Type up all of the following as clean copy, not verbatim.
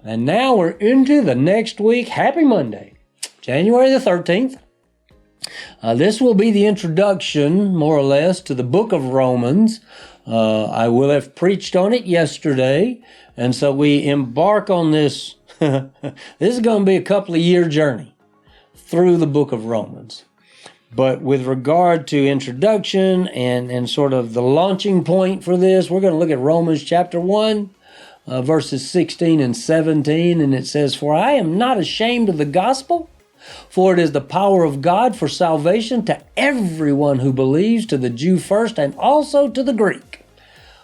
And now we're into the next week. Happy Monday, January the 13th. This will be the introduction, more or less, to the book of Romans. I will have preached on it yesterday, and so we embark on this. This is going to be a couple of year journey through the book of Romans. But with regard to introduction and sort of the launching point for this, we're going to look at Romans chapter 1. Verses 16 and 17, and it says, "For I am not ashamed of the gospel, for it is the power of God for salvation to everyone who believes, to the Jew first and also to the Greek.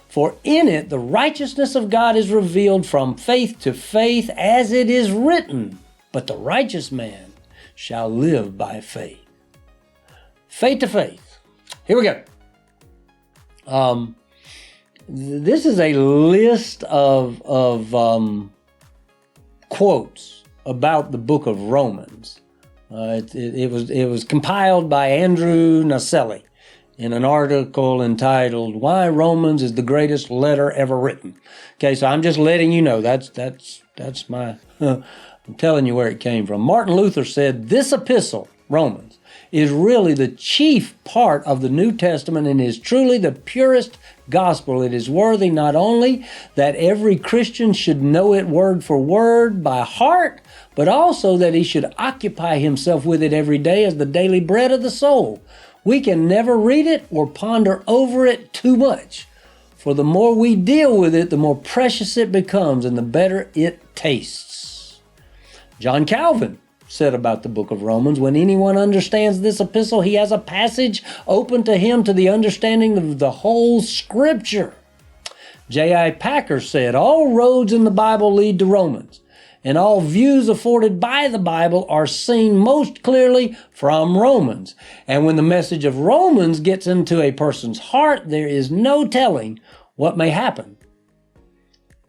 For in it the righteousness of God is revealed from faith to faith, as it is written, but the righteous man shall live by faith." Faith to faith. Here we go. This is a list of quotes about the book of Romans. It was compiled by Andrew Naselli in an article entitled "Why Romans is the Greatest Letter Ever Written." Okay, so I'm just letting you know that's my I'm telling you where it came from. Martin Luther said, "This epistle, Romans, is really the chief part of the New Testament and is truly the purest gospel. It is worthy not only that every Christian should know it word for word by heart, but also that he should occupy himself with it every day as the daily bread of the soul. We can never read it or ponder over it too much, for the more we deal with it, the more precious it becomes and the better it tastes." John Calvin said about the book of Romans, "When anyone understands this epistle, he has a passage open to him to the understanding of the whole Scripture." J.I. Packer said, "All roads in the Bible lead to Romans, and all views afforded by the Bible are seen most clearly from Romans. And when the message of Romans gets into a person's heart, there is no telling what may happen."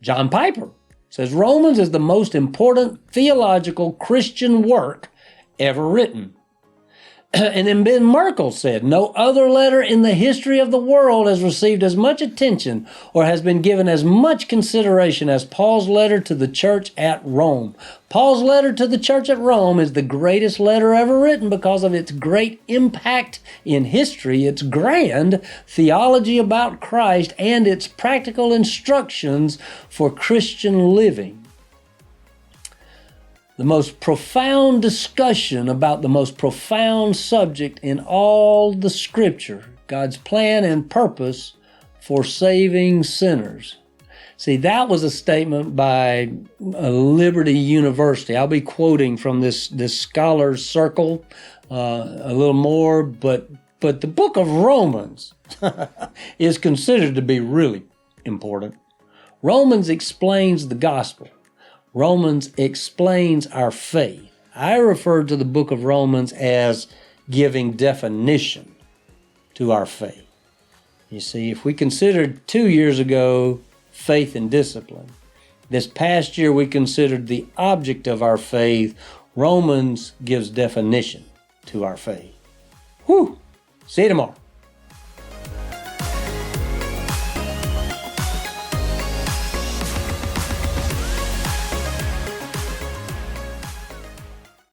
John Piper says, "Romans is the most important theological Christian work ever written." And then Ben Merkel said, "No other letter in the history of the world has received as much attention or has been given as much consideration as Paul's letter to the church at Rome." Paul's letter to the church at Rome is the greatest letter ever written because of its great impact in history, its grand theology about Christ, and its practical instructions for Christian living. The most profound discussion about the most profound subject in all the Scripture, God's plan and purpose for saving sinners. See, that was a statement by Liberty University. I'll be quoting from this Scholars Circle a little more, but the book of Romans is considered to be really important. Romans explains the gospel. Romans explains our faith. I refer to the book of Romans as giving definition to our faith. You see, if we considered 2 years ago faith and discipline, this past year we considered the object of our faith. Romans gives definition to our faith. Whew! See you tomorrow.